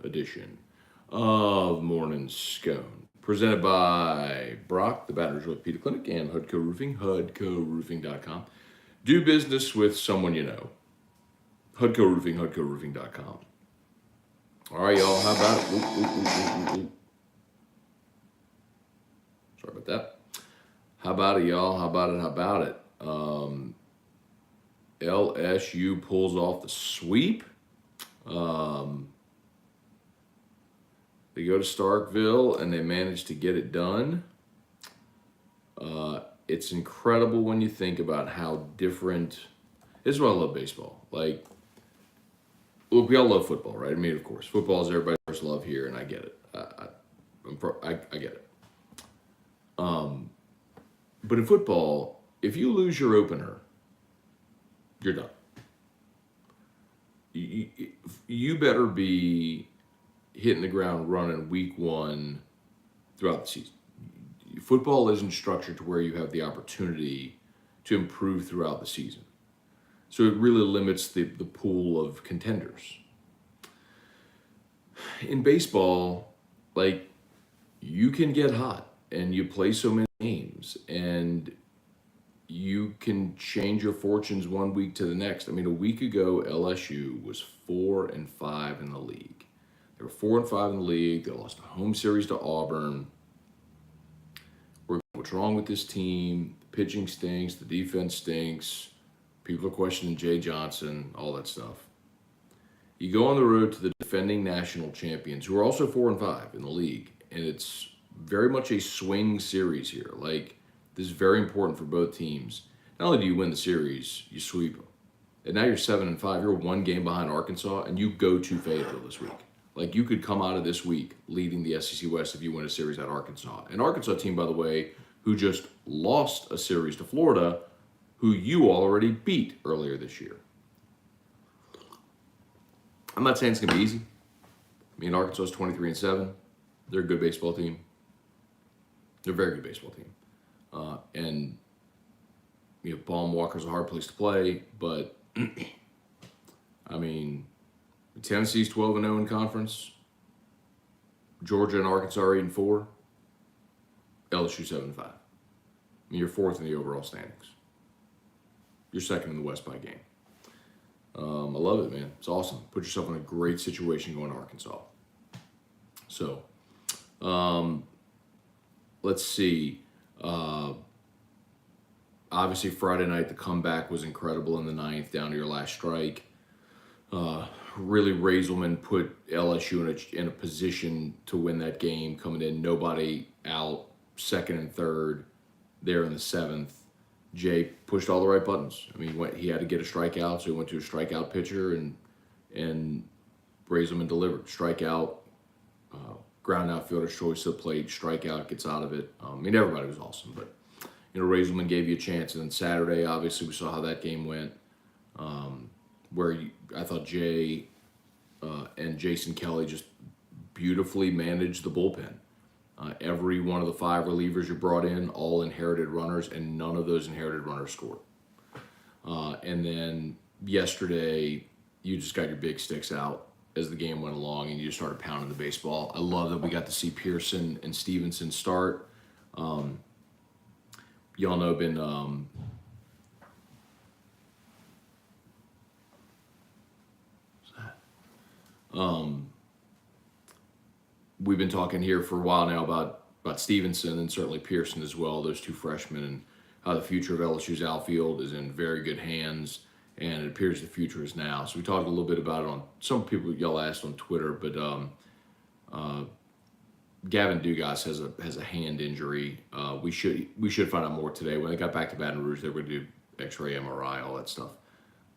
edition of Morning Scone, presented by Brock, the Baton Rouge Orthopedic Clinic, and Hudco Roofing, hudcoroofing.com. Do business with someone you know. Hudco Roofing, hudcoroofing.com. All right, y'all, how about it? Ooh. Sorry about that. How about it, y'all? How about it? LSU pulls off the sweep. They go to Starkville and they manage to get it done. It's incredible when you think about how different. This is why I love baseball. Like, look, we all love football, right? I mean, of course, football is everybody's first love here, and I get it. I get it. But in football, if you lose your opener, you're done. You better be hitting the ground running week one throughout the season. Football isn't structured to where you have the opportunity to improve throughout the season. So it really limits the pool of contenders. In baseball, like, you can get hot and you play so many games and you can change your fortunes one week to the next. I mean, a week ago, LSU was 4-5 in the league. They were 4-5 in the league. They lost a home series to Auburn. What's wrong with this team? The pitching stinks. The defense stinks. People are questioning Jay Johnson, all that stuff. You go on the road to the defending national champions, who are also 4-5 in the league, and it's very much a swing series here. Like, this is very important for both teams. Not only do you win the series, you sweep them. And now you're 7-5. You're one game behind Arkansas, and you go to Fayetteville this week. Like, you could come out of this week leading the SEC West if you win a series at Arkansas. An Arkansas team, by the way, who just lost a series to Florida, who you already beat earlier this year. I'm not saying it's going to be easy. I mean, Arkansas is 23-7. They're a good baseball team. They're a very good baseball team. And, you know, Baum Walker's a hard place to play, but, I mean, Tennessee's 12-0 in conference. Georgia and Arkansas are 8-4. LSU 7-5. I mean, you're fourth in the overall standings. You're second in the West by game. I love it, man. It's awesome. Put yourself in a great situation going to Arkansas. So, let's see. Obviously, Friday night, the comeback was incredible in the ninth, down to your last strike. Really, Raiselman put LSU in a position to win that game, coming in nobody out, second and third, there in the seventh. Jay pushed all the right buttons. I mean, he had to get a strikeout, so he went to a strikeout pitcher, and Raiselman delivered. Strikeout, ground out fielder's choice to the plate, strikeout, gets out of it. I mean, everybody was awesome, but, you know, Raiselman gave you a chance. And then Saturday, obviously, we saw how that game went, where I thought Jay and Jason Kelly just beautifully managed the bullpen. Every one of the 5 relievers you brought in, all inherited runners, and none of those inherited runners scored. And then yesterday, you just got your big sticks out as the game went along, and you just started pounding the baseball. I love that we got to see Pearson and Stevenson start. Y'all know been we've been talking here for a while now about Stevenson and certainly Pearson as well, those 2 freshmen, and how the future of LSU's outfield is in very good hands, and it appears the future is now. So we talked a little bit about it on some people y'all asked on Twitter, but Gavin Dugas has a hand injury. We should find out more today. When they got back to Baton Rouge, they were going to do X-ray, MRI, all that stuff.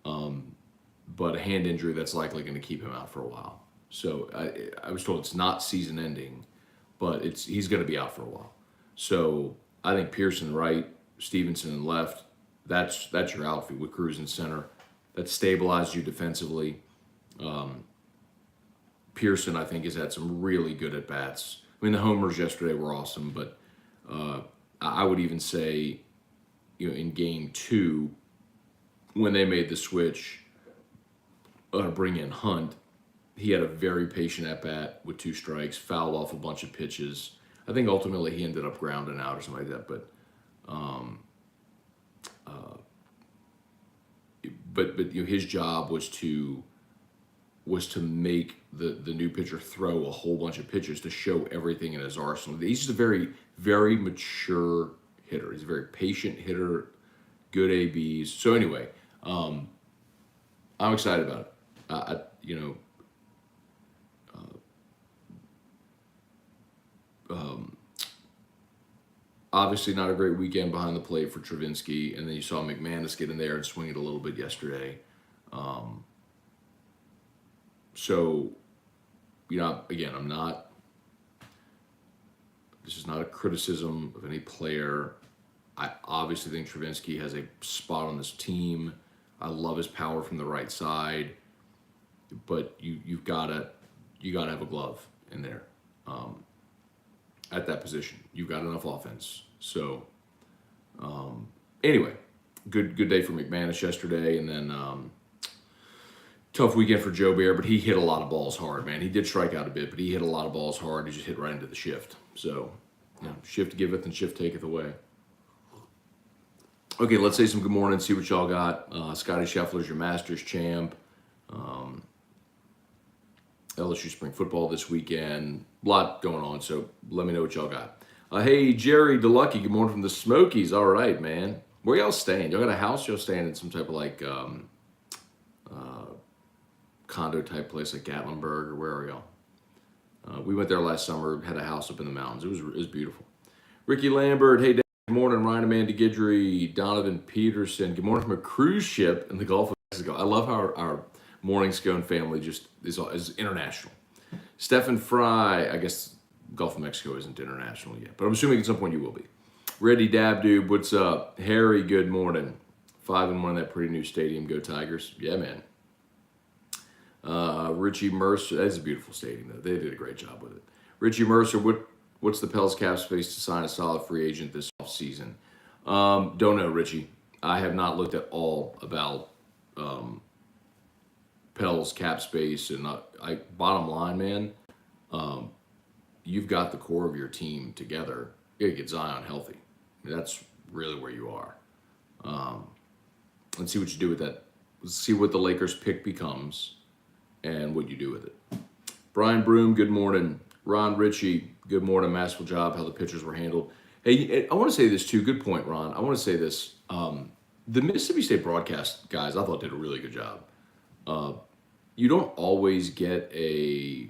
But a hand injury that's likely going to keep him out for a while. So I was told it's not season ending, but he's going to be out for a while. So I think Pearson right, Stevenson in left, that's your outfield with Cruz in center. That stabilizes you defensively. Pearson, I think, has had some really good at-bats. I mean, the homers yesterday were awesome, but I would even say, you know, in game 2, when they made the switch to bring in Hunt, he had a very patient at bat with 2 strikes, fouled off a bunch of pitches. I think ultimately he ended up grounding out or something like that. But his job was to make the new pitcher throw a whole bunch of pitches to show everything in his arsenal. He's just a very, very mature hitter. He's a very patient hitter, good ABs. So anyway, I'm excited about it. Obviously not a great weekend behind the plate for Travinski, and then you saw McManus get in there and swing it a little bit yesterday. So, again, this is not a criticism of any player. I obviously think Travinski has a spot on this team. I love his power from the right side, but you gotta have a glove in there at that position. You've got enough offense. So anyway, good day for McManus yesterday, and then tough weekend for Joe Bear, but he hit a lot of balls hard, man. He did strike out a bit, but he hit a lot of balls hard. He just hit right into the shift. So shift giveth and shift taketh away. Okay, let's say some good morning, see what y'all got. Scotty Scheffler's your Masters champ. LSU spring football this weekend. A lot going on, so let me know what y'all got. Hey, Jerry DeLucky, good morning from the Smokies. All right, man. Where y'all staying? Y'all got a house? Y'all staying in some type of condo type place like Gatlinburg, or where are y'all? We went there last summer, had a house up in the mountains. It was beautiful. Ricky Lambert, hey, Dad. Good morning, Ryan Amanda Guidry, Donovan Peterson. Good morning from a cruise ship in the Gulf of Mexico. I love how our morning Scone family just is international. Stephen Fry, I guess Gulf of Mexico isn't international yet, but I'm assuming at some point you will be. Reddy Dabdoob, what's up? Harry, good morning. 5-1 in that pretty new stadium. Go Tigers. Yeah, man. Richie Mercer, that's a beautiful stadium, though. They did a great job with it. Richie Mercer, what's the Pels cap space to sign a solid free agent this offseason? Don't know, Richie. I have not looked at all about Pels cap space, and bottom line, man, you've got the core of your team together. You gotta get Zion healthy. I mean, that's really where you are. Let's see what you do with that. Let's see what the Lakers pick becomes and what you do with it. Brian Broom, good morning. Ron Ritchie, good morning. Masterful job how the pitchers were handled. Hey, I want to say this too. Good point, Ron. I want to say this. The Mississippi State broadcast guys, I thought, did a really good job. You don't always get a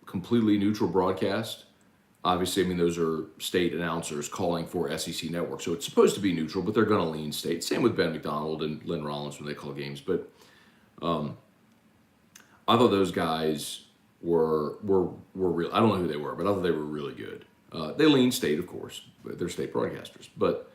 completely neutral broadcast. Obviously, I mean, those are state announcers calling for SEC Network, so it's supposed to be neutral, but they're going to lean state. Same with Ben McDonald and Lynn Rollins when they call games. But I thought those guys were real. I don't know who they were, but I thought they were really good. They lean state, of course, but they're state broadcasters. But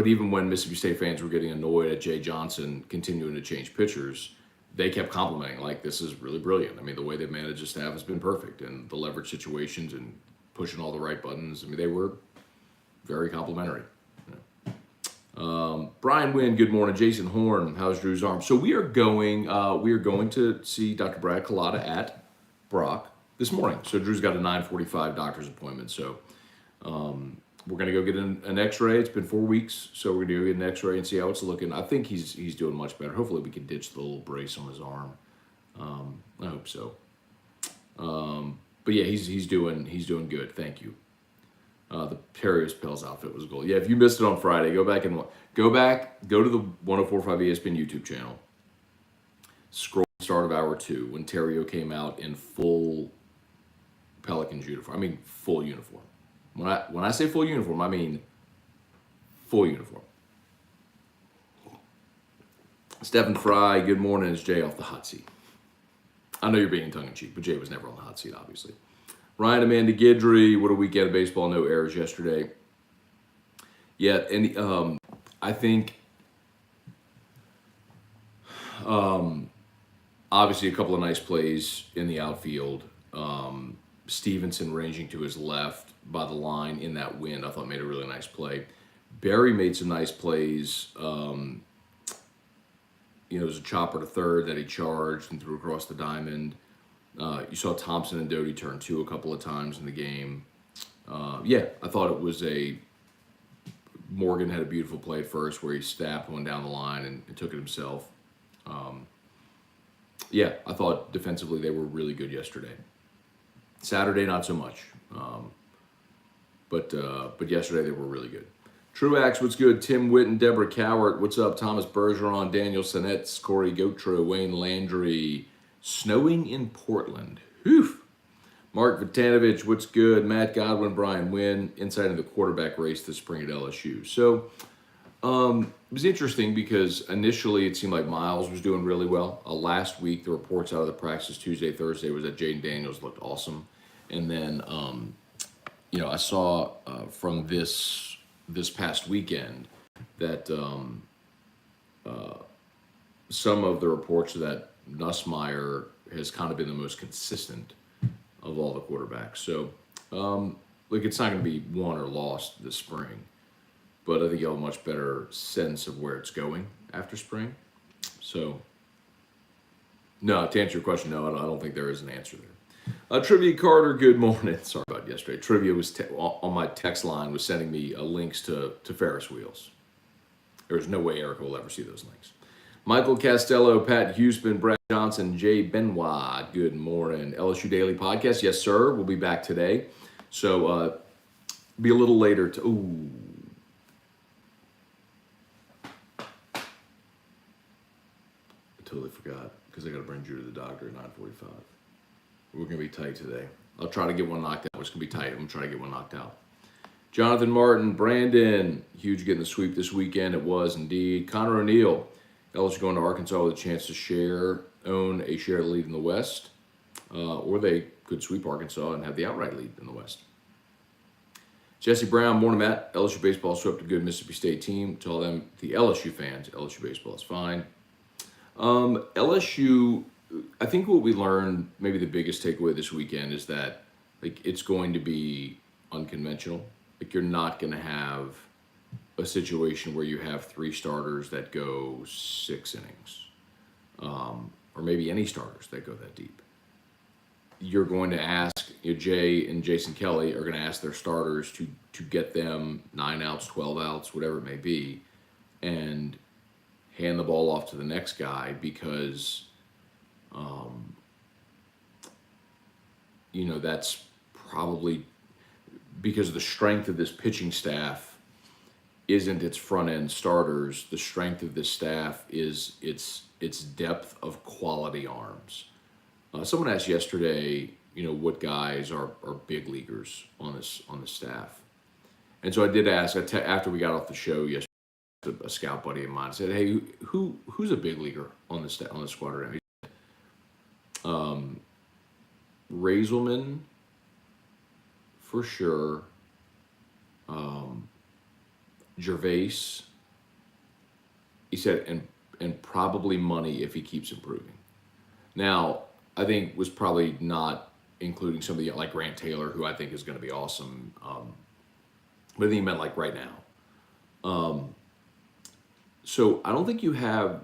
even when Mississippi State fans were getting annoyed at Jay Johnson continuing to change pitchers, they kept complimenting, like, this is really brilliant. I mean, the way they've managed the staff has been perfect, and the leverage situations and pushing all the right buttons. I mean, they were very complimentary. Brian Wynn, good morning. Jason Horn, how's Drew's arm? So we are going to see Dr. Brad Collada at Brock this morning. So Drew's got a 9:45 doctor's appointment. So we're going to go get an x-ray. It's been 4 weeks, so we're going to go get an x-ray and see how it's looking. I think he's doing much better. Hopefully we can ditch the little brace on his arm. I hope so. But yeah, he's doing good. Thank you. The Perrius Pels outfit was gold. Yeah, if you missed it on Friday, go to the 104.5 ESPN YouTube channel. Scroll to the start of hour 2 when Terrio came out in full Pelicans uniform. I mean, full uniform. When I say full uniform, I mean full uniform. Stephen Fry, good morning. It's Jay off the hot seat. I know you're being tongue-in-cheek, but Jay was never on the hot seat, obviously. Ryan Amanda Guidry, what a weekend of baseball, no errors yesterday. Yeah, and I think obviously a couple of nice plays in the outfield. Stevenson ranging to his left by the line in that wind, I thought made a really nice play. Barry made some nice plays It was a chopper to third that he charged and threw across the diamond. You saw Thompson and Doty turn two a couple of times in the game. I thought it was Morgan had a beautiful play at first where he stabbed one down the line and took it himself. I thought defensively they were really good yesterday. Saturday, not so much. But yesterday they were really good. Truax, what's good? Tim Witten, Deborah Cowart, what's up? Thomas Bergeron, Daniel Sinet, Corey Gotro, Wayne Landry. Snowing in Portland. Whew. Mark Vitanovich, what's good? Matt Godwin, Brian Wynn, insight into the quarterback race this spring at LSU. So it was interesting because initially it seemed like Miles was doing really well. Last week, the reports out of the practice Tuesday, Thursday was that Jaden Daniels looked awesome. And then, I saw from this past weekend that some of the reports that Nussmeier has kind of been the most consistent of all the quarterbacks. So, it's not going to be won or lost this spring, but I think you'll have a much better sense of where it's going after spring. So, no, to answer your question, no, I don't think there is an answer there. Trivia Carter, good morning. Sorry about yesterday. Trivia was on my text line was sending me links to Ferris wheels. There's no way Erica will ever see those links. Michael Costello, Pat Houston, Brad Johnson, Jay Benoit, good morning. LSU Daily Podcast, yes, sir. We'll be back today. So, be a little later. I totally forgot because I got to bring Drew to the doctor at 9:45. We're going to be tight today. I'll try to get one knocked out. It's going to be tight. I'm going to try to get one knocked out. Jonathan Martin, Brandon, huge getting the sweep this weekend. It was indeed. Connor O'Neill, LSU going to Arkansas with a chance to own a share lead in the West, or they could sweep Arkansas and have the outright lead in the West. Jesse Brown, morning, Matt. LSU baseball swept a good Mississippi State team. Tell them, the LSU fans, LSU baseball is fine. LSU, I think what we learned, maybe the biggest takeaway this weekend is that it's going to be unconventional. You're not going to have a situation where you have three starters that go 6 innings, or maybe any starters that go that deep. You're going to ask, Jay and Jason Kelly are going to ask their starters to get them 9 outs, 12 outs, whatever it may be, and hand the ball off to the next guy because, that's probably because of the strength of this pitching staff isn't its front end starters. The strength of this staff is its depth of quality arms. Someone asked yesterday, what guys are big leaguers on this staff, and so I did ask after we got off the show yesterday. A scout buddy of mine said, "Hey, who's a big leaguer on the squad right now?" Raiselman, for sure. Gervais, he said, and probably Money if he keeps improving. Now, I think was probably not including somebody like Grant Taylor, who I think is going to be awesome. But I think he meant right now. So I don't think you have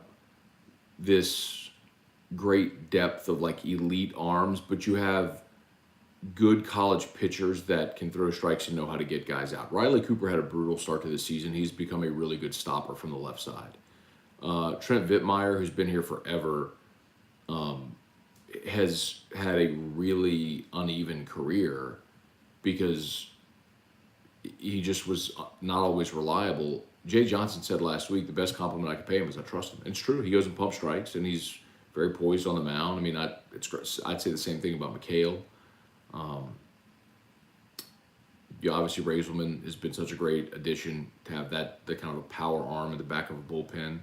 this great depth of elite arms, but you have good college pitchers that can throw strikes and know how to get guys out. Riley Cooper had a brutal start to the season. He's become a really good stopper from the left side. Trent Vittmeyer, who's been here forever, has had a really uneven career because he just was not always reliable. Jay Johnson said last week the best compliment I could pay him is I trust him. And it's true. He goes and pumps strikes, and he's very poised on the mound. I mean, I'd say the same thing about McHale. Obviously, Raiselman has been such a great addition to have the kind of a power arm in the back of a bullpen.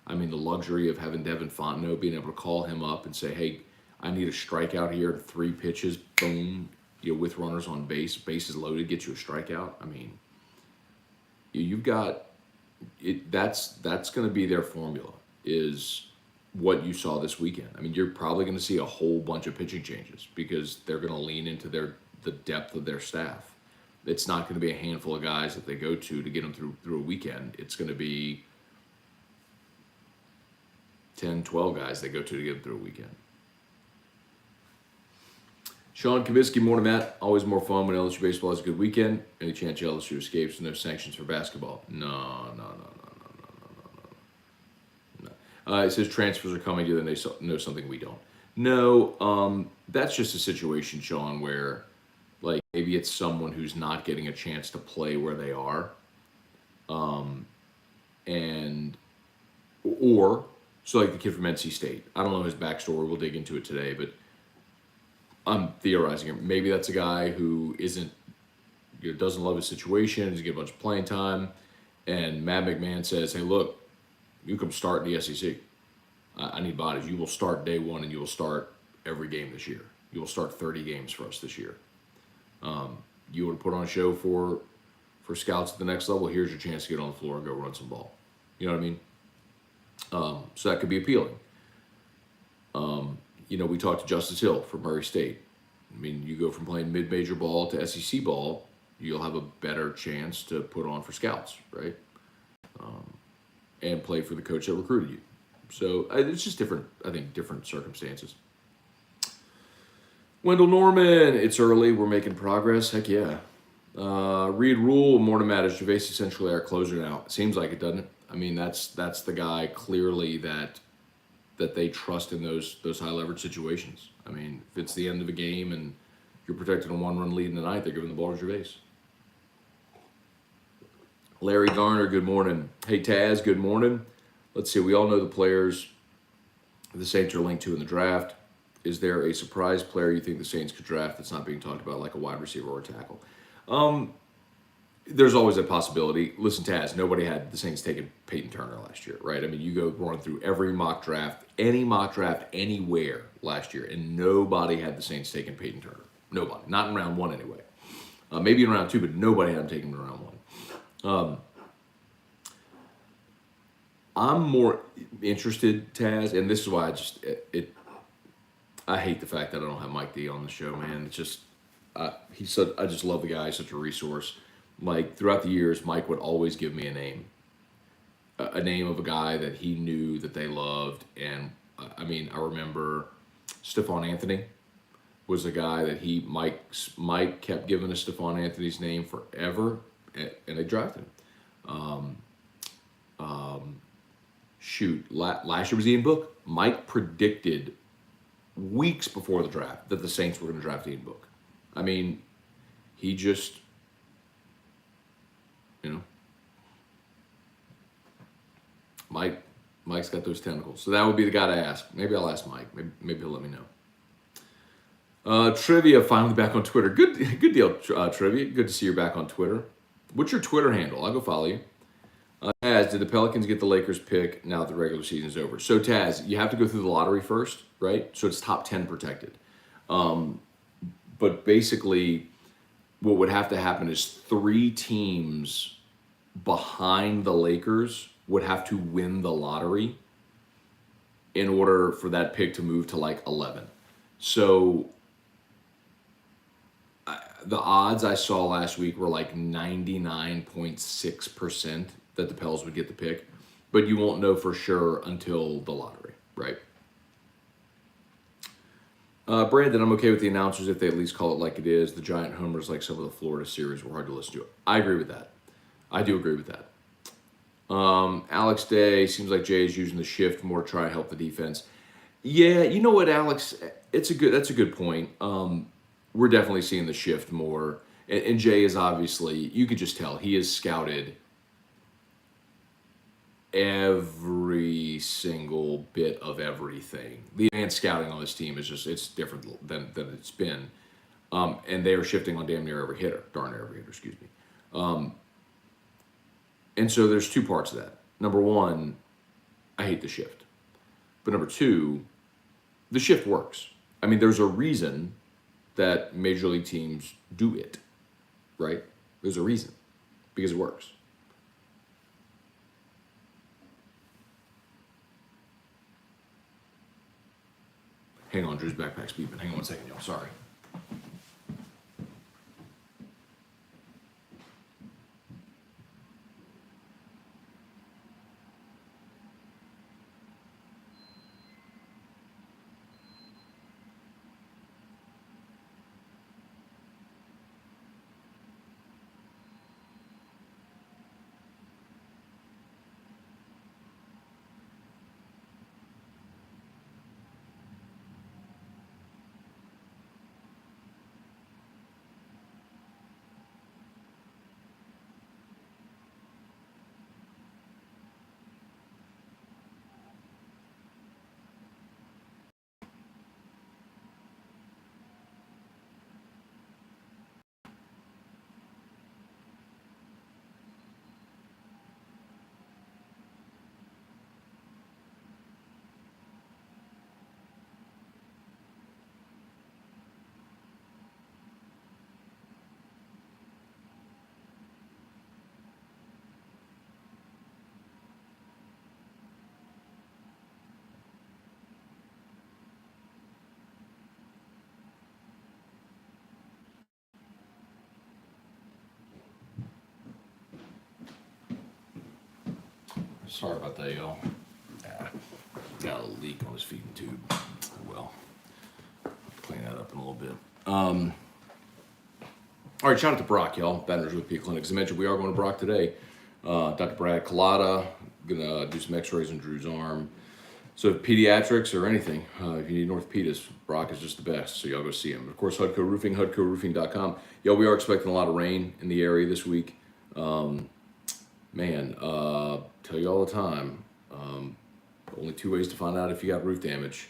I mean, the luxury of having Devin Fontenot, being able to call him up and say, hey, I need a strikeout here, 3 pitches, boom, with runners on base, bases loaded, get you a strikeout. I mean, you've got it. That's going to be their formula, is what you saw this weekend. I mean, you're probably going to see a whole bunch of pitching changes because they're going to lean into the depth of their staff. It's not going to be a handful of guys that they go to get them through a weekend. It's going to be 10, 12 guys they go to get them through a weekend. Sean Kaminsky, morning, Matt. Always more fun when LSU baseball has a good weekend. Any chance LSU escapes with no sanctions for basketball? No. It says transfers are coming to them. They know something we don't. No, that's just a situation, Sean, where like maybe it's someone who's not getting a chance to play where they are, so like the kid from NC State. I don't know his backstory. We'll dig into it today, but I'm theorizing here. Maybe that's a guy who doesn't love his situation. Doesn't get a bunch of playing time, and Matt McMahon says, "Hey, look, you come start in the SEC. I need bodies. You will start day one, and you will start every game this year. You will start 30 games for us this year. You want to put on a show for scouts at the next level? Here's your chance to get on the floor and go run some ball. You know what I mean? So that could be appealing. We talked to Justice Hill from Murray State. I mean, you go from playing mid-major ball to SEC ball, you'll have a better chance to put on for scouts, right? And play for the coach that recruited you. So it's just different circumstances. Wendell Norman, it's early. We're making progress. Heck yeah. Reed Rule, morning, Matt. Is Gervais essentially our closer now? It seems like it, doesn't it? I mean, that's the guy clearly that they trust in those high leverage situations. I mean, if it's the end of a game and you're protecting a 1-run lead in the ninth, they're giving the ball to Gervais. Larry Garner, good morning. Hey, Taz, good morning. Let's see. We all know the players the Saints are linked to in the draft. Is there a surprise player you think the Saints could draft that's not being talked about, like a wide receiver or a tackle? There's always a possibility. Listen, Taz, nobody had the Saints taking Peyton Turner last year, right? I mean, you go run through every mock draft, any mock draft anywhere last year, and nobody had the Saints taking Peyton Turner. Nobody. Not in round one anyway. Maybe in round two, but nobody had him taken in round one. I'm more interested, Taz, and this is why I hate the fact that I don't have Mike D on the show, man. It's just, I just love the guy. He's such a resource. Like, throughout the years, Mike would always give me a name of a guy that he knew that they loved. And, I mean, I remember Stephon Anthony was a guy that Mike kept giving us Stephon Anthony's name forever, and they drafted him. Last year was Ian Book. Mike predicted weeks before the draft that the Saints were going to draft Ian Book. I mean, he just, Mike's got those tentacles. So that would be the guy to ask. Maybe I'll ask Mike. Maybe he'll let me know. Trivia, finally back on Twitter. Good deal, Trivia. Good to see you back on Twitter. What's your Twitter handle? I'll go follow you. Taz, did the Pelicans get the Lakers pick now that the regular season's over? So, Taz, you have to go through the lottery first, right? So it's top 10 protected. But basically, what would have to happen is 3 teams behind the Lakers would have to win the lottery in order for that pick to move to like 11. So the odds I saw last week were like 99.6% that the Pels would get the pick, but you won't know for sure until the lottery, right? Brandon, I'm okay with the announcers if they at least call it like it is. The giant homers like some of the Florida series were hard to listen to. I agree with that. I do agree with that. Alex Day, seems like Jay is using the shift more to try to help the defense. Yeah, you know what, Alex? That's a good point. We're definitely seeing the shift more. And Jay is obviously, you could just tell, he is scouted every single bit of everything. The advanced scouting on this team is just, it's different than it's been. And they are shifting on darn near every hitter, excuse me. And so there's 2 parts of that. Number 1, I hate the shift. But number 2, the shift works. I mean, there's a reason that major league teams do it, right? There's a reason, because it works. Hang on, Drew's backpack's beeping. Hang on 1 second, y'all. Sorry. Sorry about that, y'all. Got a leak on his feeding tube. Oh, well, clean that up in a little bit. All right, shout out to Brock, y'all. Baton Rouge Orthopedic Clinic. As I mentioned, we are going to Brock today. Dr. Brad Collada, gonna do some x-rays on Drew's arm. So pediatrics or anything, if you need an orthopedist, Brock is just the best. So y'all go see him. Of course, Hudco Roofing, HudcoRoofing.com. Y'all, we are expecting a lot of rain in the area this week. Tell you all the time, only two ways to find out if you got roof damage.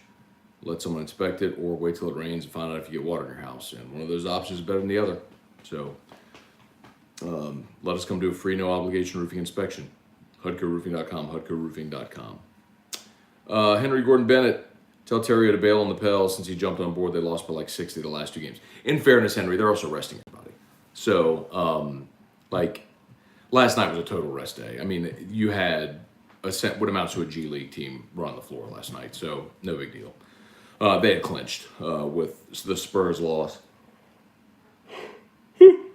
Let someone inspect it or wait till it rains and find out if you get water in your house. And one of those options is better than the other. So let us come do a free, no obligation roofing inspection. HudcoRoofing.com, HudcoRoofing.com. Henry Gordon Bennett, tell Terry to bail on the Pels since he jumped on board. They lost by like 60 the last two games. In fairness, Henry, they're also resting everybody. So, last night was a total rest day. I mean, you had what amounts to a G League team run the floor last night, so no big deal. They had clinched with the Spurs loss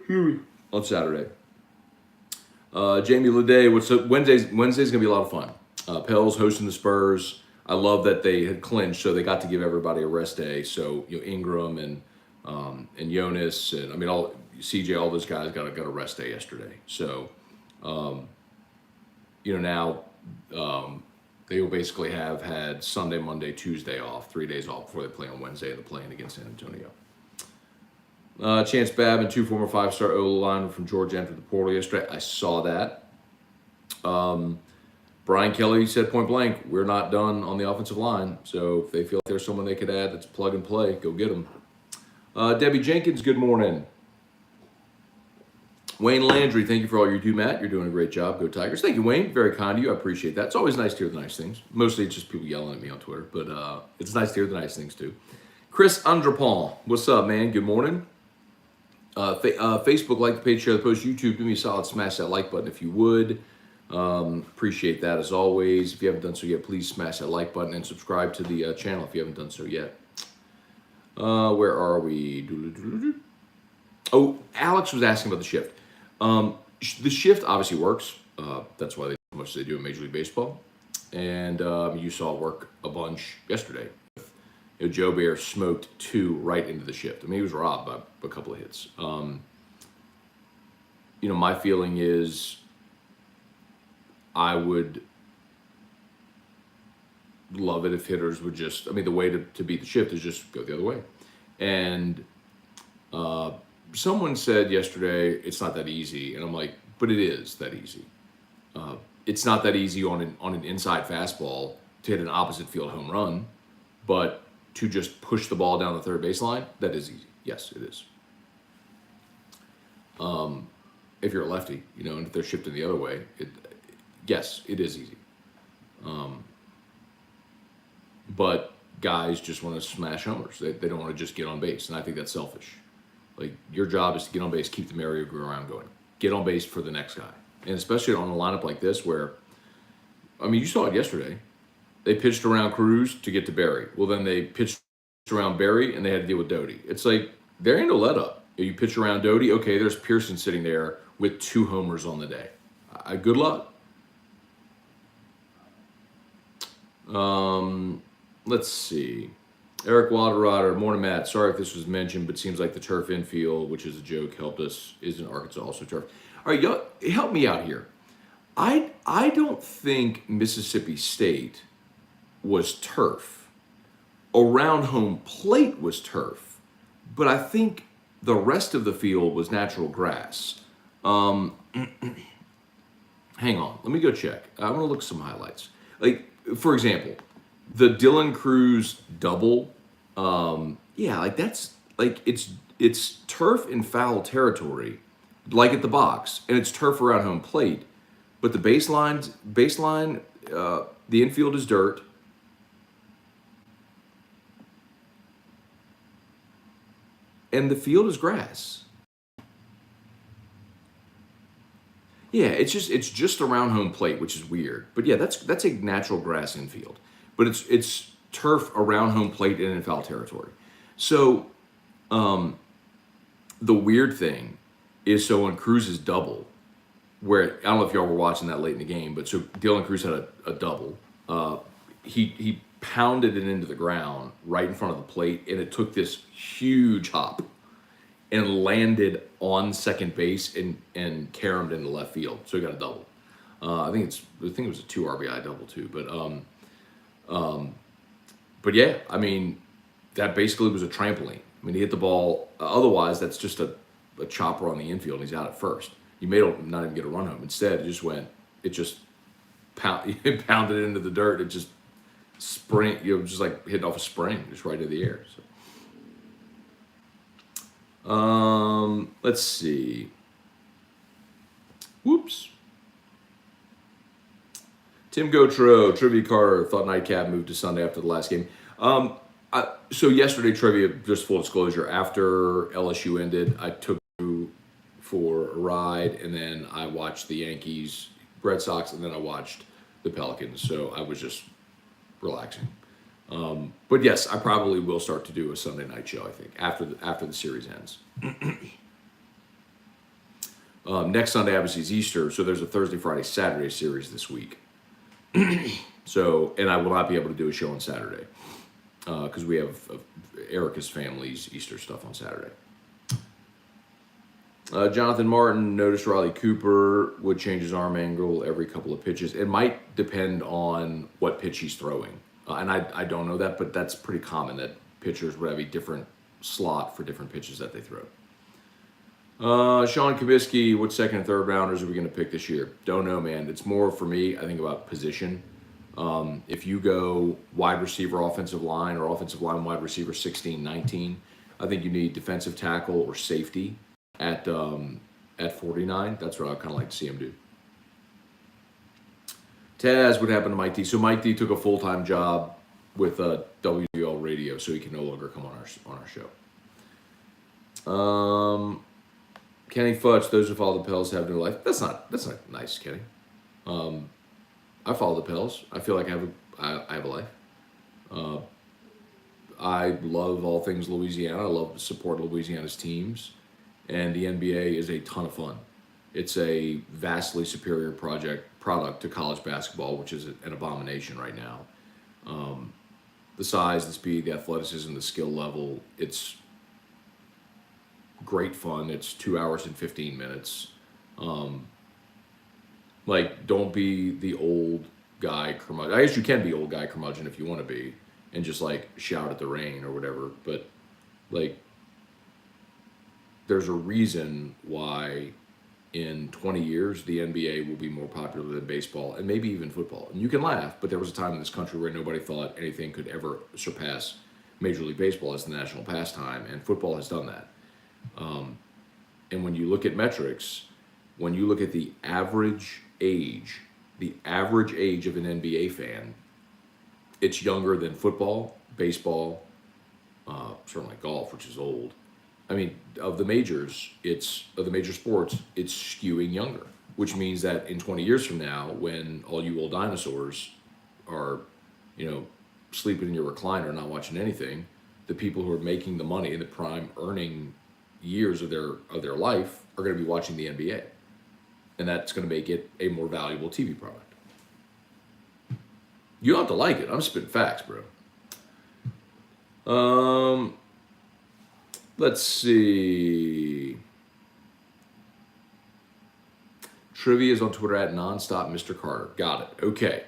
on Saturday. Jamie Leday, Wednesday's gonna be a lot of fun. Pels hosting the Spurs. I love that they had clinched, so they got to give everybody a rest day. So Ingram and Jonas and all CJ, all those guys got a rest day yesterday. So now they will basically have had Sunday, Monday, Tuesday off, 3 days off before they play on Wednesday. They're playing against San Antonio. Chance Babb and two former five-star O-linemen from Georgia entered the portal yesterday. I saw that. Brian Kelly said point blank, we're not done on the offensive line. So if they feel like there's someone they could add that's plug and play, go get them. Debbie Jenkins, good morning. Wayne Landry, thank you for all you do, Matt. You're doing a great job. Go Tigers. Thank you, Wayne. Very kind of you. I appreciate that. It's always nice to hear the nice things. Mostly it's just people yelling at me on Twitter, but it's nice to hear the nice things too. Chris Underpaw, what's up, man? Good morning. Facebook, like the page, share the post. YouTube, do me a solid, smash that like button if you would. Appreciate that as always. If you haven't done so yet, please smash that like button and subscribe to the channel if you haven't done so yet. Where are we? Oh, Alex was asking about the shift. The shift obviously works. That's why they do as much as they do in Major League Baseball. And you saw it work a bunch yesterday. Joe Bear smoked two right into the shift. He was robbed by a couple of hits. My feeling is I would love it if hitters would just, the way to beat the shift is just go the other way. And someone said yesterday, it's not that easy. And I'm like, but it is that easy. It's not that easy on an inside fastball to hit an opposite field home run, but to just push the ball down the third baseline, that is easy. Yes, it is. If you're a lefty, and if they're shifting the other way, yes, it is easy. But guys just want to smash homers. They don't want to just get on base, and I think that's selfish. Like, your job is to get on base, keep the merry-go-round going. Get on base for the next guy. And especially on a lineup like this where, you saw it yesterday. They pitched around Cruz to get to Barry. Well, then they pitched around Barry, and they had to deal with Doty. It's like, there ain't no let-up. You pitch around Doty, okay, there's Pearson sitting there with 2 homers on the day. Good luck. Let's see. Eric Wilderrotter, morning, Matt. Sorry if this was mentioned, but seems like the turf infield, which is a joke, helped us. Isn't Arkansas also turf? All right, y'all, help me out here. I don't think Mississippi State was turf. Around home plate was turf, but I think the rest of the field was natural grass. Hang on, let me go check. I want to look at some highlights. Like, for example, the Dylan Cruz double. It's turf in foul territory, like at the box, and it's turf around home plate. But the baseline, the infield is dirt. And the field is grass. Yeah, it's just around home plate, which is weird. But yeah, that's a natural grass infield. But it's turf around home plate and in foul territory. So the weird thing is, so on Cruz's double, where I don't know if y'all were watching that late in the game, but so Dylan Cruz had a double. He pounded it into the ground right in front of the plate, and it took this huge hop and landed on second base and caromed into left field. So he got a double. I think it was a 2 RBI double too. But yeah, I mean, that basically was a trampoline. I mean, he hit the ball. Otherwise, that's just a chopper on the infield, and he's out at first. You may not even get a run home. Instead, it just it pounded it into the dirt. It just just like hitting off a spring, just right into the air. So, let's see. Whoops. Tim Gautreau, Trivia Carter, thought nightcap moved to Sunday after the last game. So yesterday, trivia, just full disclosure, after LSU ended, I took you for a ride, and then I watched the Yankees, Red Sox, and then I watched the Pelicans. So I was just relaxing. But yes, I probably will start to do a Sunday night show, I think, after the series ends. Next Sunday, obviously, is Easter, so there's a Thursday, Friday, Saturday series this week. So, and I will not be able to do a show on Saturday because we have Erica's family's Easter stuff on Saturday. Jonathan Martin noticed Riley Cooper would change his arm angle every couple of pitches. It might depend on what pitch he's throwing. And I don't know that, but that's pretty common that pitchers would have a different slot for different pitches that they throw. Sean Kabisky, what second and third rounders are we going to pick this year? Don't know, man. It's more for me, I think, about position. If you go wide receiver, offensive line, or offensive line, wide receiver 16, 19, I think you need defensive tackle or safety at 49. That's what I'd kind of like to see him do. Taz, what happened to Mike D? So Mike D took a full-time job with WL Radio, so he can no longer come on our show. Kenny Futch, those who follow the Pels have no life. That's not nice, Kenny. I follow the Pels. I feel like I have a life. I love all things Louisiana. I love to support Louisiana's teams, and the NBA is a ton of fun. It's a vastly superior product to college basketball, which is an abomination right now. The size, the speed, the athleticism, the skill level, it's great fun. It's 2 hours and 15 minutes. Don't be the old guy curmudgeon. I guess you can be old guy curmudgeon if you want to be, and just shout at the rain or whatever. But there's a reason why in 20 years the NBA will be more popular than baseball and maybe even football. And you can laugh, but there was a time in this country where nobody thought anything could ever surpass Major League Baseball as the national pastime, and football has done that. And when you look at metrics, when you look at the average age of an NBA fan, it's younger than football, baseball, certainly golf, which is old. I mean, of the major sports, it's skewing younger, which means that in 20 years from now, when all you old dinosaurs are, sleeping in your recliner, not watching anything, the people who are making the money in the prime earning years of their life are going to be watching the NBA, and that's going to make it a more valuable TV product. You don't have to like it. I'm spitting facts, bro. Let's see. Trivia is on Twitter at nonstop Mr. Carter. Got it. Okay.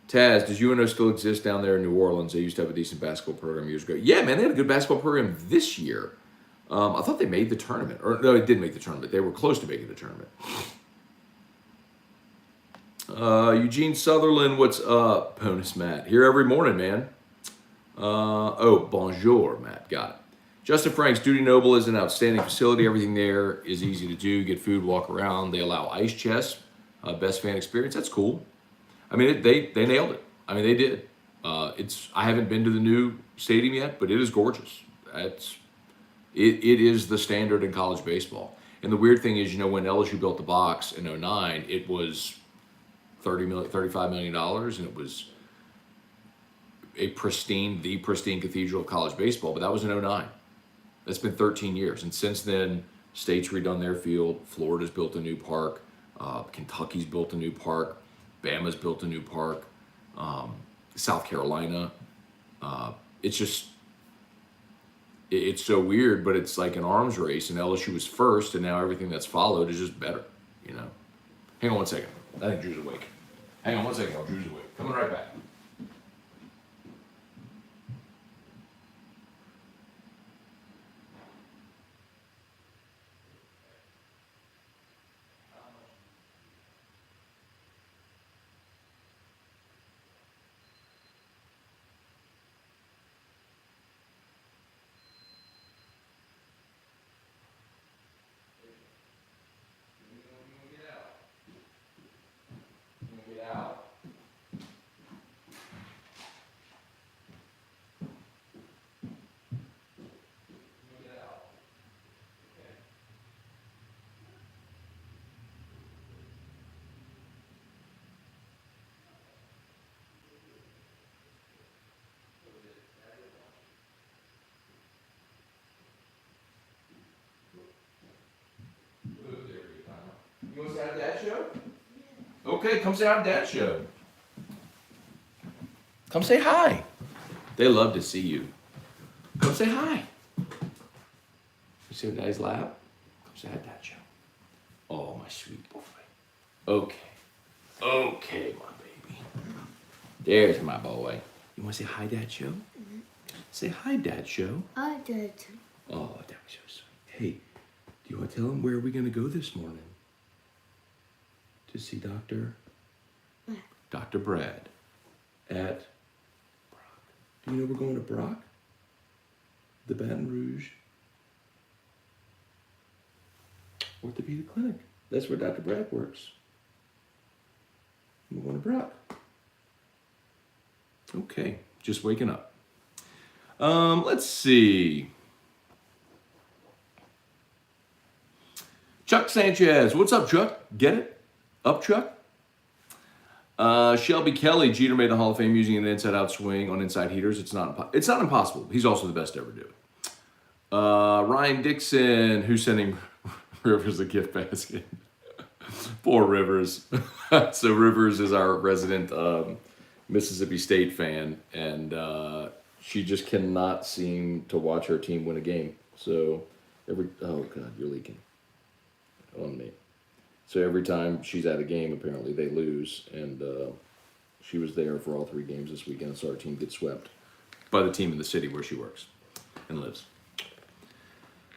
Taz, does UNO still exist down there in New Orleans? They used to have a decent basketball program years ago. Yeah, man, they had a good basketball program this year. I thought they made the tournament. Or no, they did make the tournament. They were close to making the tournament. Eugene Sutherland, what's up? Bonus Matt. Here every morning, man. Bonjour, Matt. Got it. Justin Franks, Duty Noble is an outstanding facility. Everything there is easy to do. Get food, walk around. They allow ice chess. Best fan experience. That's cool. I mean, they nailed it. I mean, they did. I haven't been to the new stadium yet, but it is gorgeous. It is the standard in college baseball. And the weird thing is, when LSU built the box in 2009, it was $35 million, and it was the pristine cathedral of college baseball, but that was in 2009. That's been 13 years. And since then, State's redone their field. Florida's built a new park. Kentucky's built a new park. Bama's built a new park. South Carolina. It's just, it's so weird, but it's like an arms race, and LSU was first, and now everything that's followed is just better, you know? Hang on one second. I think Drew's awake. Hang on one second, Drew's awake. Coming right back. Get out. You want to say hi to Dad's show? Okay, come say hi to Dad's show. Come say hi. They love to see you. Come say hi. You sit on Daddy's lap? Come say hi to Dad's show. Oh, my sweet boy. Okay. Okay, my baby. There's my boy. You want to say hi, Dad show? Mm-hmm. Say hi, Dad show. Hi, Dad. Oh, that was so sweet. Hey, do you want to tell him where are we going to go this morning? To see Dr. Brad at Brock. Do you know we're going to Brock? The Baton Rouge Orthopedic Clinic. That's where Dr. Brad works. We're going to Brock. Okay, just waking up. Let's see. Chuck Sanchez, what's up, Chuck? Get it? Up, Chuck? Shelby Kelly, Jeter made the Hall of Fame using an inside-out swing on inside heaters. It's not impossible. He's also the best to ever do it. Ryan Dixon, who's sending Rivers a gift basket. Poor Rivers. So Rivers is our resident Mississippi State fan, and she just cannot seem to watch her team win a game. So oh God, you're leaking on me. So every time she's at a game, apparently they lose, and she was there for all 3 games this weekend, so our team gets swept by the team in the city where she works and lives.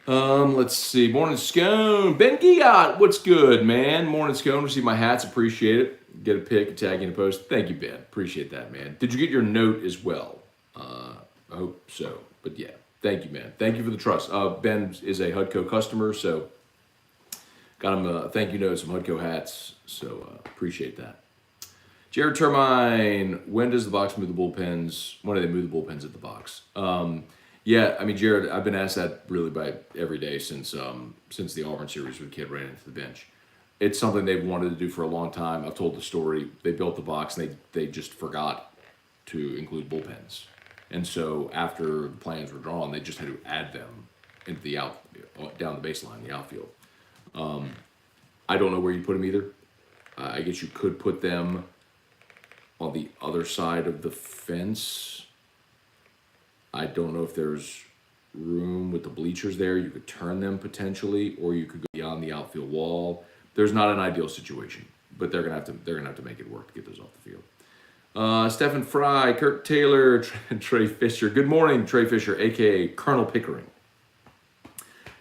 Let's see. Morning, Scone. Ben Giot, what's good, man? Morning, Scone. Receive my hats. Appreciate it. Get a pic, a tag in a post. Thank you, Ben. Appreciate that, man. Did you get your note as well? I hope so. But yeah, thank you, man. Thank you for the trust. Ben is a HUDCO customer, so got him a thank you note, some HUDCO hats. So appreciate that. Jared Termine, when does the box move the bullpens? When do they move the bullpens at the box? Yeah, I mean, Jared, I've been asked that really by every day since the Auburn series when Kid ran into the bench. It's something they've wanted to do for a long time. I've told the story. They built the box and they just forgot to include bullpens. And so after the plans were drawn, they just had to add them into the down the baseline, the outfield. I don't know where you put them either. I guess you could put them on the other side of the fence. I don't know if there's room with the bleachers there. You could turn them potentially, or you could go beyond the outfield wall. There's not an ideal situation, but they're gonna have to make it work to get those off the field. Stephen Fry, Kirk Taylor, Trey Fisher. Good morning, Trey Fisher, aka Colonel Pickering.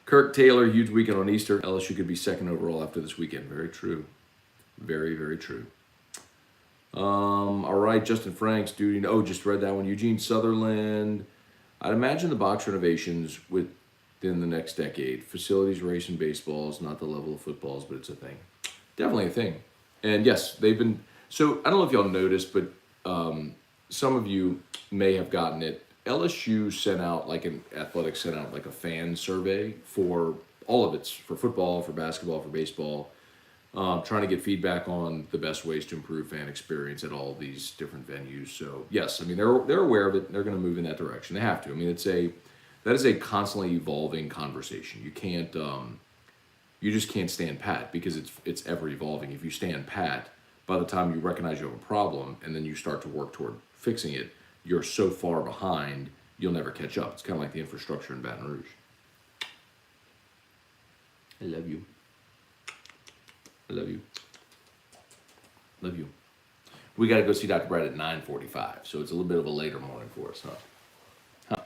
Kirk Taylor, huge weekend on Easter. LSU could be second overall after this weekend. Very true. Very, very true. All right, Justin Franks, dude. Oh, just read that one. Eugene Sutherland. I'd imagine the box renovations within the next decade. Facilities, race, and baseball is not the level of footballs, but it's a thing. Definitely a thing. And yes, they've been. So I don't know if y'all noticed, but some of you may have gotten it. LSU sent out Athletics sent out like a fan survey for all of it, for football, for basketball, for baseball, trying to get feedback on the best ways to improve fan experience at all these different venues. So yes, I mean they're aware of it. They're going to move in that direction. They have to. I mean that is a constantly evolving conversation. You You just can't stand pat because it's ever evolving. If you stand pat, by the time you recognize you have a problem and then you start to work toward fixing it, you're so far behind, you'll never catch up. It's kind of like the infrastructure in Baton Rouge. I love you. I love you. Love you. We got to go see Dr. Brad at 9:45, so it's a little bit of a later morning for us, huh?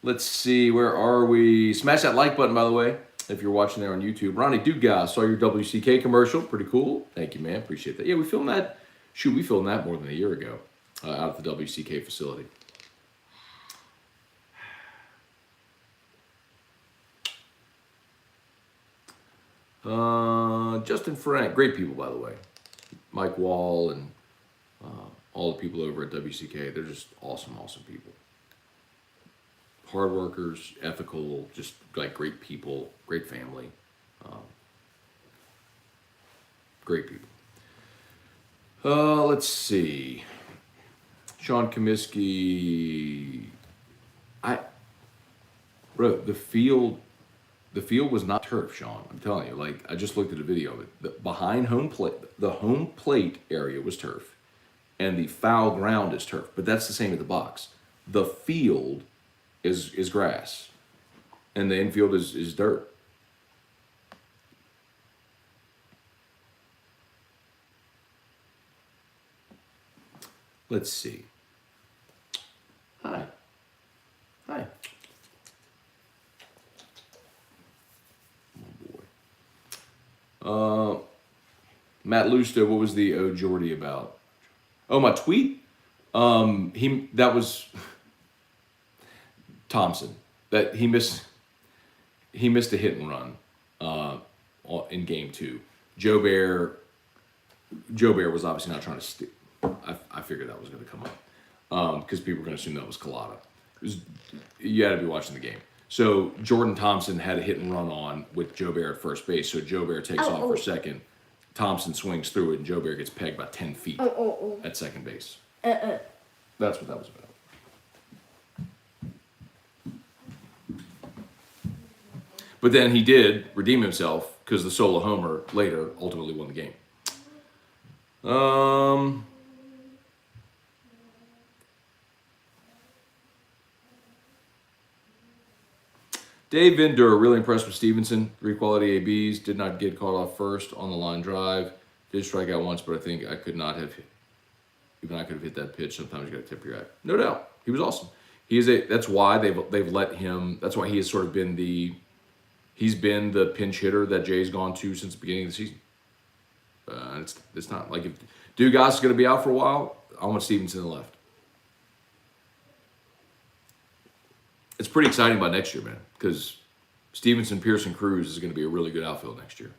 Let's see, where are we? Smash that like button, by the way, if you're watching there on YouTube. Ronnie Dugas, saw your WCK commercial. Pretty cool. Thank you, man. Appreciate that. Yeah, we filmed that. Shoot, we filmed that more than a year ago out at the WCK facility. Justin Frank, great people, by the way. Mike Wall and all the people over at WCK, they're just awesome, awesome people. Hard workers, ethical, just like great people, great family. Great people. Let's see. Sean Comiskey. Bro, the field was not turf, Sean. I'm telling you. Like, I just looked at a video of it. Behind home plate, the home plate area was turf, and the foul ground is turf. But that's the same at the box. The field is grass, and the infield is dirt. Let's see. Hi. Hi. Oh, boy. Matt Lusto, what was the O Jordy about? Oh, my tweet? That was Thompson. That he missed a hit and run in game 2. Joe Bear was obviously not trying to I figured that was going to come up because people were going to assume that was Collada. You had to be watching the game. So Jordan Thompson had a hit and run on with Joe Bear at first base. So Joe Bear takes off for second. Thompson swings through it, and Joe Bear gets pegged about 10 feet at second base. That's what that was about. But then he did redeem himself because the solo homer later ultimately won the game. Dave Vindor, really impressed with Stevenson. 3 quality ABs, did not get caught off first on the line drive. Did strike out once, but I think I could not have hit. Even I could have hit that pitch. Sometimes you got to tip your hat. No doubt, he was awesome. That's why they've let him. That's why he has sort of been he's been the pinch hitter that Jay's gone to since the beginning of the season. It's not like if Dugas is going to be out for a while, I want Stevenson in the left. It's pretty exciting by next year, man, because Stevenson, Pearson, Cruz is going to be a really good outfield next year.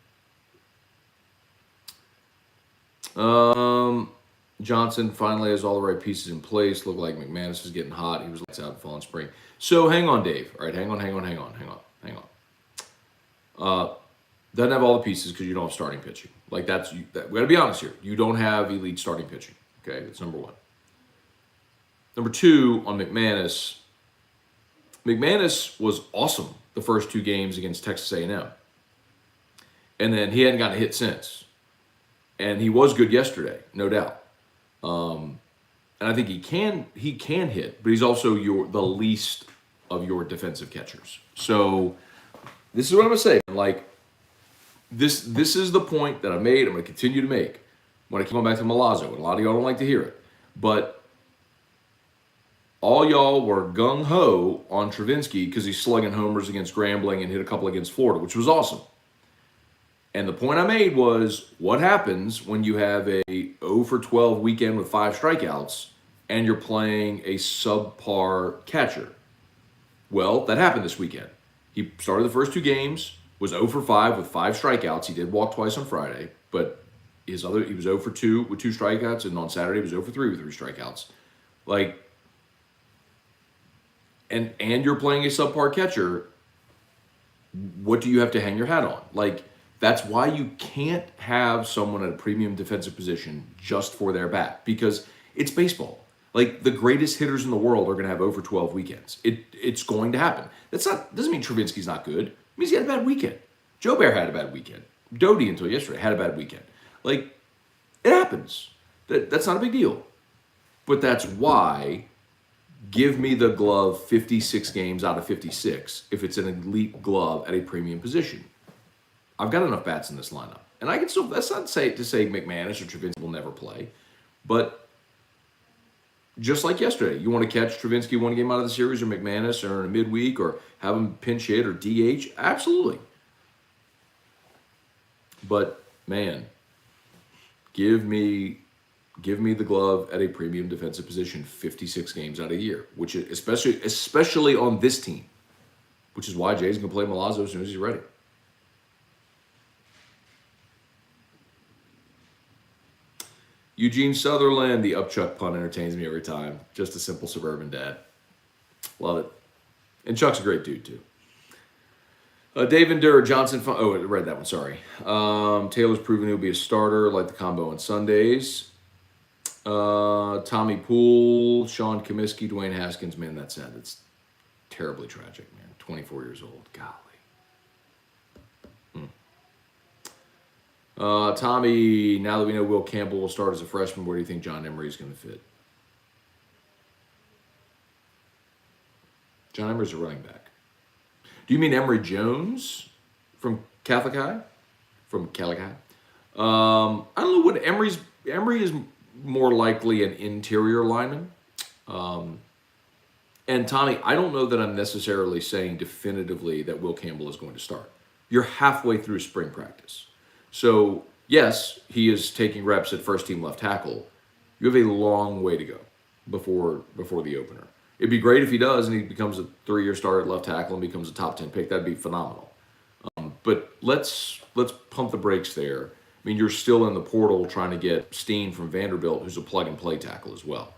Johnson finally has all the right pieces in place. Looked like McManus is getting hot. He was lights out in fall and spring. So hang on, Dave. All right, hang on. Doesn't have all the pieces because you don't have starting pitching. Like we got to be honest here. You don't have elite starting pitching. Okay, that's number 1. Number 2, on McManus. McManus was awesome the first 2 games against Texas A&M. And then he hadn't gotten a hit since. And he was good yesterday, no doubt. And I think he can hit, but he's also the least of your defensive catchers. So this is what I'm going to say. Like, this is the point that I made. I'm going to continue to make when I keep going back to Milazzo. And a lot of y'all don't like to hear it. But all y'all were gung-ho on Travinski because he's slugging homers against Grambling and hit a couple against Florida, which was awesome. And the point I made was, what happens when you have a 0 for 12 weekend with 5 strikeouts and you're playing a subpar catcher? Well, that happened this weekend. He started the first 2 games, was 0 for 5 with 5 strikeouts. He did walk twice on Friday, but he was 0 for 2 with 2 strikeouts, and on Saturday he was 0 for 3 with 3 strikeouts. Like, and you're playing a subpar catcher, what do you have to hang your hat on? Like, that's why you can't have someone at a premium defensive position just for their bat, because it's baseball. Like, the greatest hitters in the world are going to have 0 for 12 weekends. It's going to happen. Doesn't mean Travinski's not good. It means he had a bad weekend. Joe Bear had a bad weekend. Doty until yesterday had a bad weekend. Like, it happens. That's not a big deal. But that's why give me the glove 56 games out of 56 if it's an elite glove at a premium position. I've got enough bats in this lineup. And I can still, that's not to say McManus or Travinski will never play. But just like yesterday, you want to catch Travinski one game out of the series or McManus or in a midweek or have him pinch hit or DH? Absolutely. But, man, give me the glove at a premium defensive position 56 games out of a year, which is especially on this team, which is why Jay's going to play Milazzo as soon as he's ready. Eugene Sutherland, the upchuck pun entertains me every time. Just a simple suburban dad. Love it. And Chuck's a great dude, too. Dave Endur, Johnson. I read that one, sorry. Taylor's proven he'll be a starter, like the combo on Sundays. Tommy Poole, Sean Comiskey, Dwayne Haskins. Man, that's sad. That's terribly tragic, man. 24 years old. Golly. Tommy, now that we know Will Campbell will start as a freshman, where do you think John Emery is going to fit? John Emery's a running back. Do you mean Emory Jones from Catholic High? From Catholic High? I don't know what Emory is more likely an interior lineman. And Tommy, I don't know that I'm necessarily saying definitively that Will Campbell is going to start. You're halfway through spring practice. So, yes, he is taking reps at first team left tackle. You have a long way to go before the opener. It'd be great if he does and he becomes a 3-year starter at left tackle and becomes a top 10 pick. That'd be phenomenal. But let's pump the brakes there. I mean, you're still in the portal trying to get Steen from Vanderbilt, who's a plug-and-play tackle as well.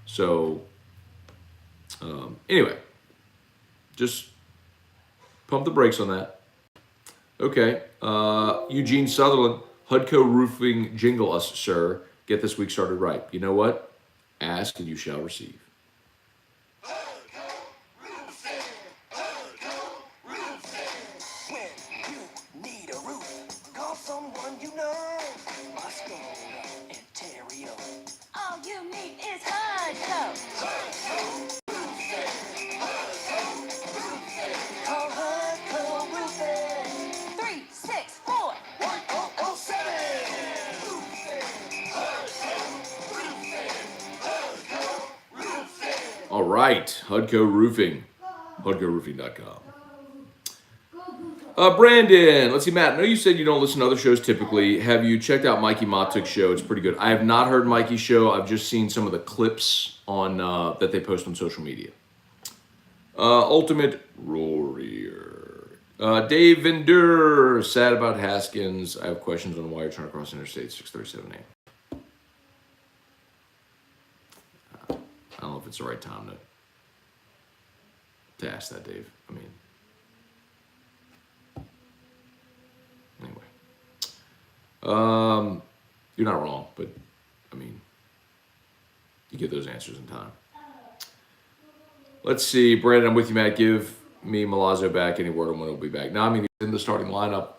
So, anyway, just pump the brakes on that. Okay, Eugene Sutherland, Hudco Roofing, jingle us, sir. Get this week started right. You know what? Ask and you shall receive. Someone you know, Scone and Terrio. All you need is Hudco. Call Hudco Roofing. 364-1007. All right, Hudco Roofing, HudcoRoofing.com. Brandon, let's see, Matt, I know you said you don't listen to other shows typically. Have you checked out Mikey Matuk's show? It's pretty good. I have not heard Mikey's show. I've just seen some of the clips on that they post on social media. Ultimate Warrior. Dave Vendur, sad about Haskins. I have questions on why you're trying to cross Interstate 637A. I don't know if it's the right time to ask that, Dave. I mean... Anyway, you're not wrong, but I mean, you get those answers in time. Let's see, Brandon, I'm with you, Matt. Give me Milazzo back. Any word on when he'll be back? Now, I mean, he's in the starting lineup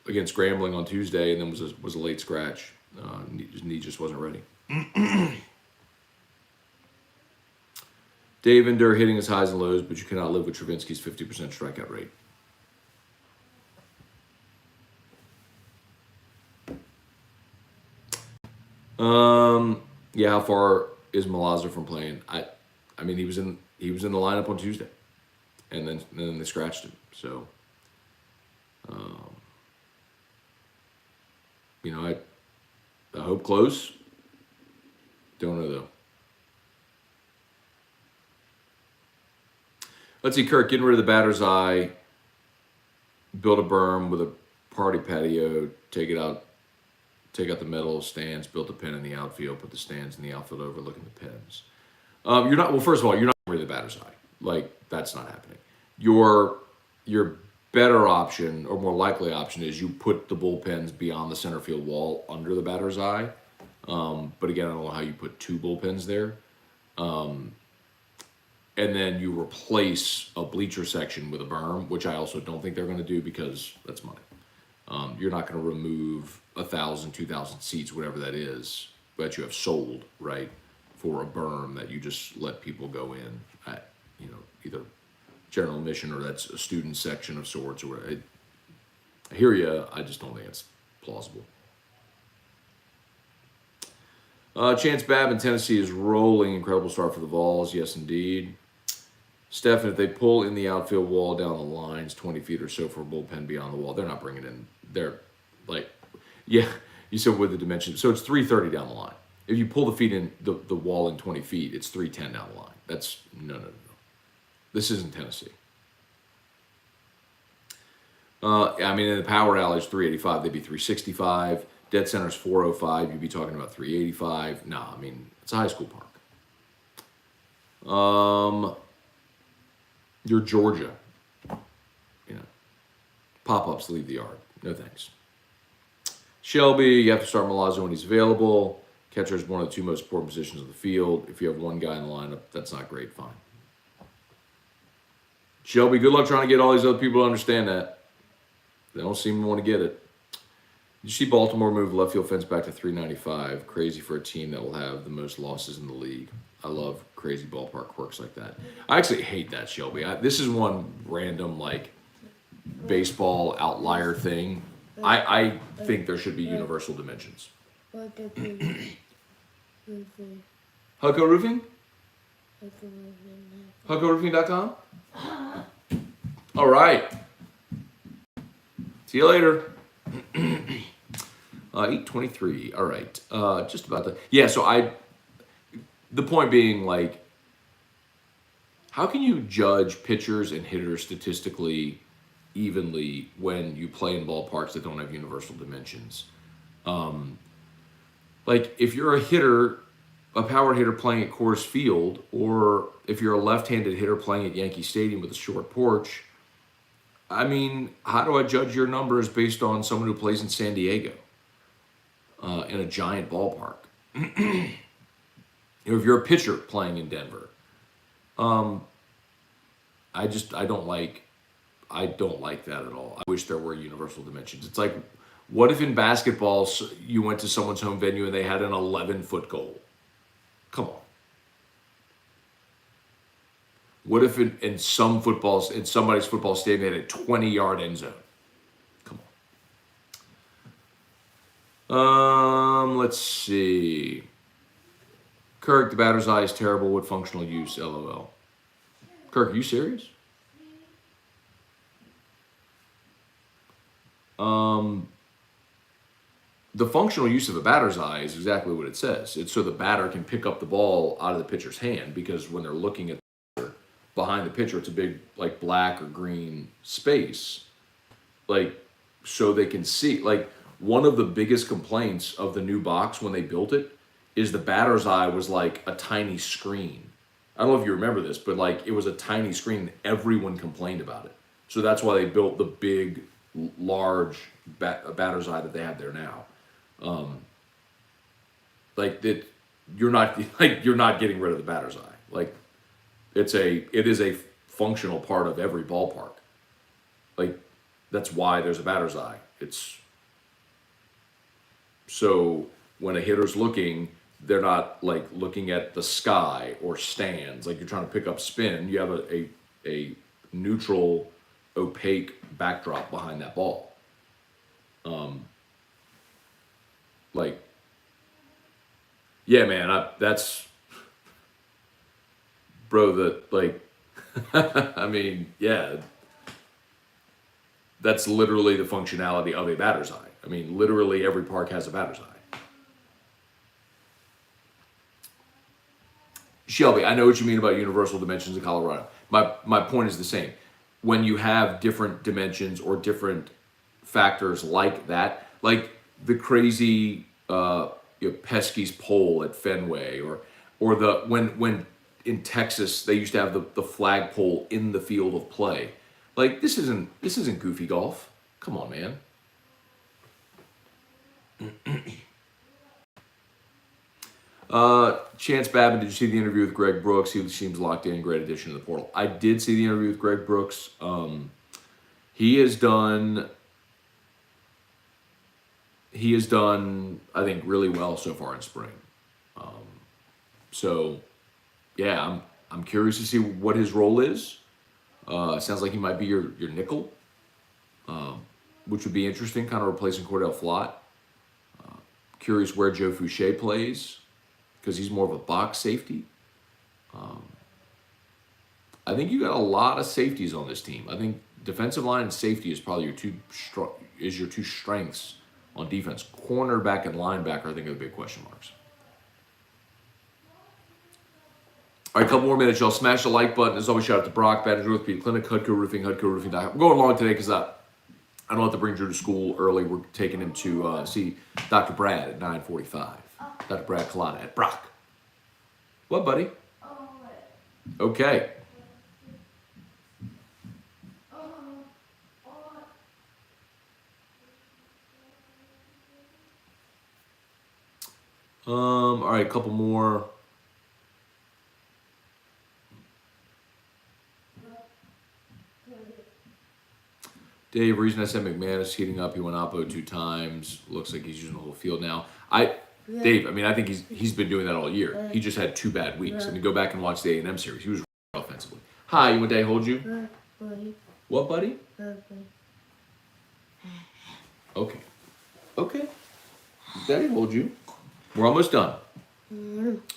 against Grambling on Tuesday, and then was a late scratch. Knee just wasn't ready. Dave Endur hitting his highs and lows, but you cannot live with Travinski's 50% strikeout rate. Yeah, how far is Milazzo from playing? I mean, he was in the lineup on Tuesday, and then they scratched him. So, you know, I hope close. Don't know though. Let's see, Kirk, getting rid of the batter's eye, build a berm with a party patio, take out the metal stands, built a pen in the outfield, put the stands in the outfield overlooking the pens. You're not, well, first of all, you're not getting rid of the batter's eye. Like, that's not happening. Your better option, or more likely option, is you put the bullpens beyond the center field wall under the batter's eye. But again, I don't know how you put two bullpens there. And then you replace a bleacher section with a berm, which I also don't think they're going to do because that's money. You're not going to remove 1,000, 2,000 seats, whatever that is, that you have sold, right, for a berm that you just let people go in at, either general admission or that's a student section of sorts. Or I hear you. I just don't think it's plausible. Chance Babb in Tennessee is rolling. Incredible start for the Vols. Yes, indeed. Stephen, if they pull in the outfield wall down the lines 20 feet or so for a bullpen beyond the wall, they're not bringing in. They're like, yeah, you said with the dimension. So it's 330 down the line. If you pull the feet in the wall in 20 feet, it's 310 down the line. That's no. This isn't Tennessee. I mean, in the power alley is 385. They'd be 365. Dead center's 405. You'd be talking about 385. Nah, I mean, it's a high school park. You're Georgia. Pop-ups leave the yard. No thanks. Shelby, you have to start Milazzo when he's available. Catcher is one of the two most important positions of the field. If you have one guy in the lineup, that's not great. Fine. Shelby, good luck trying to get all these other people to understand that. They don't seem to want to get it. Did you see Baltimore move left field fence back to 395? Crazy for a team that will have the most losses in the league. I love crazy ballpark quirks like that. I actually hate that, Shelby. This is one random, baseball outlier thing. I think there should be universal dimensions. Hucko Roofing? HuckoRoofing.com? All right. See you later. 8:23. All right. Just about the. Yeah, so the point being, how can you judge pitchers and hitters statistically evenly when you play in ballparks that don't have universal dimensions? If you're a hitter, a power hitter playing at Coors Field, or if you're a left-handed hitter playing at Yankee Stadium with a short porch, I mean, how do I judge your numbers based on someone who plays in San Diego in a giant ballpark? If you're a pitcher playing in Denver, I don't like that at all. I wish there were universal dimensions. It's like, what if in basketball you went to someone's home venue and they had an 11-foot goal? Come on. What if in somebody's football stadium they had a 20-yard end zone? Come on. Let's see. Kirk, the batter's eye is terrible. What functional use? LOL. Kirk, are you serious? The functional use of a batter's eye is exactly what it says. It's so the batter can pick up the ball out of the pitcher's hand, because when they're looking at the batter, behind the pitcher, it's a big black or green space, so they can see. One of the biggest complaints of the new box when they built it is the batter's eye was like a tiny screen. I don't know if you remember this, but it was a tiny screen and everyone complained about it. So that's why they built the big, large batter's eye that they have there now. You're not getting rid of the batter's eye. It is a functional part of every ballpark. That's why there's a batter's eye. It's so when a hitter's looking, they're not looking at the sky or stands. You're trying to pick up spin. You have a neutral, opaque backdrop behind that ball. Yeah, man, that's, bro, I mean, yeah, that's literally the functionality of a batter's eye. I mean, literally every park has a batter's eye. Shelby, I know what you mean about universal dimensions in Colorado. My point is the same. When you have different dimensions or different factors like that, the crazy Pesky's pole at Fenway, or when in Texas they used to have the flagpole in the field of play. This isn't goofy golf. Come on, man. Chance Babin, did you see the interview with Greg Brooks? He seems locked in. Great addition to the portal. I did see the interview with Greg Brooks. He has done he has done, I think, really well so far in spring. So, yeah, I'm curious to see what his role is. Sounds like he might be your nickel, which would be interesting, kind of replacing Cordell Flott. Curious where Joe Fouché plays, because he's more of a box safety. I think you got a lot of safeties on this team. I think defensive line and safety is probably your two strengths on defense. Cornerback and linebacker, I think, are the big question marks. All right, a couple more minutes, y'all. Smash the like button. As always, shout out to Brock, Baton Rouge Orthopedic Clinic, Hudco Roofing, HudcoRoofing.com. I'm going long today because I don't have to bring Drew to school early. We're taking him to see Dr. Brad at 9:45. Dr. Brad Collada at Brock. What, buddy? Okay. All right, a couple more. Dave, reason I said McManus heating up, he went oppo 2 times. Looks like he's using the whole field now. Dave, I mean, I think he's been doing that all year. He just had 2 bad weeks. I mean, go back and watch the A&M series. He was offensively. Hi, you want Daddy hold you? What, buddy? Okay. Okay. Daddy hold you. We're almost done.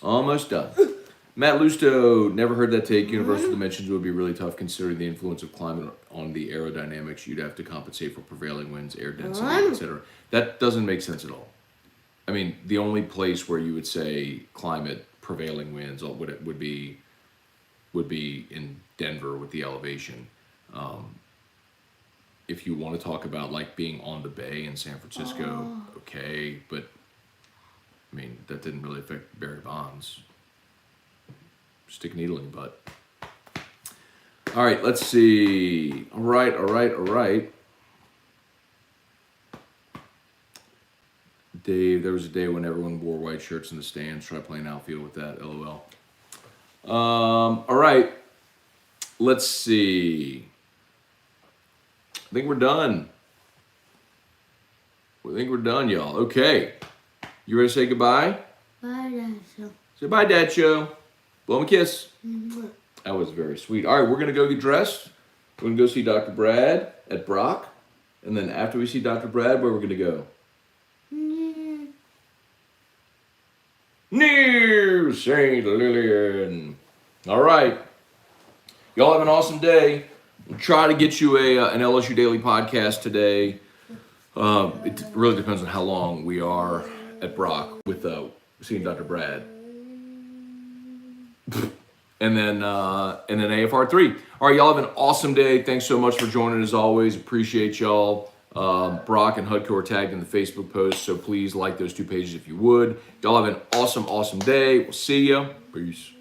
Almost done. Matt Lusto, never heard that take. Universal dimensions would be really tough considering the influence of climate on the aerodynamics. You'd have to compensate for prevailing winds, air density, etc. That doesn't make sense at all. I mean, the only place where you would say climate, prevailing winds would be in Denver with the elevation. If you want to talk about like being on the bay in San Francisco, okay, but I mean, that didn't really affect Barry Bonds. Stick a needle in your butt. All right, let's see. All right. Dave, there was a day when everyone wore white shirts in the stands. Try playing outfield with that, LOL. All right. Let's see. I think we're done. Y'all. Okay. You ready to say goodbye? Bye, Dad. Say bye, Dad Show. Blow him a kiss. That was very sweet. All right, we're going to go get dressed. We're going to go see Dr. Brad at Brock. And then after we see Dr. Brad, where we're going to go? Near St. Lillian. All right. Y'all have an awesome day. We'll try to get you an LSU Daily podcast today. It really depends on how long we are at Brock with seeing Dr. Brad. And then AFR 3. All right, y'all have an awesome day. Thanks so much for joining as always. Appreciate y'all. Brock and Hudco are tagged in the Facebook post, so please like those 2 pages if you would. Y'all have an awesome day. We'll see ya. Peace.